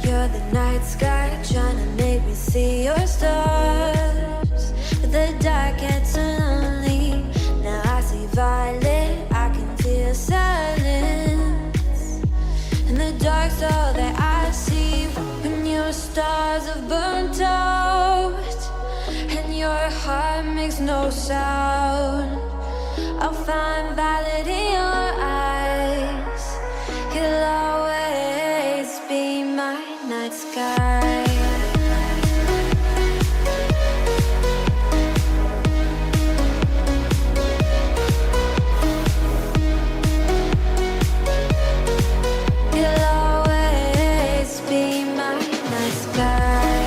You're the night sky trying to make me see your stars, but the dark gets so lonely. Now I see violet, I can feel silence. In the dark's all that I see. When your stars have burnt out and your heart makes no sound, I'll find violet in your eyes. You'll always be my night sky. You'll always be my night sky.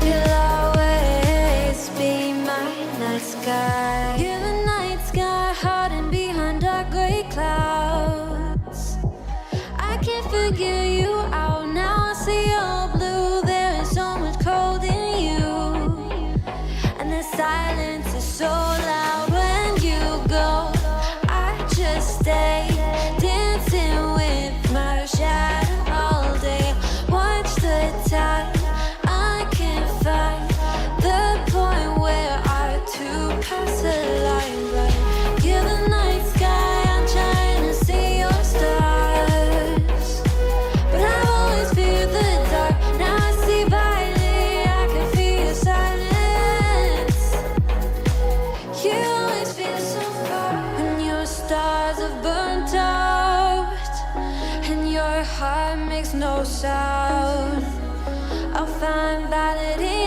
You'll always be my night sky. You're the night sky hiding behind dark gray clouds. I can't figure you out now. I see your blue. There is so much cold in you, and the silence is so loud when you go. I just stay dancing with my shadow all day. Watch the tide. I can't find the point where our two pass the line. But you're the night sky. I'm trying to see your stars, but I always fear the dark. Now I see violet. I can feel your silence. You always feel so far when your stars have burnt out and your heart makes no sound. I'll find violet in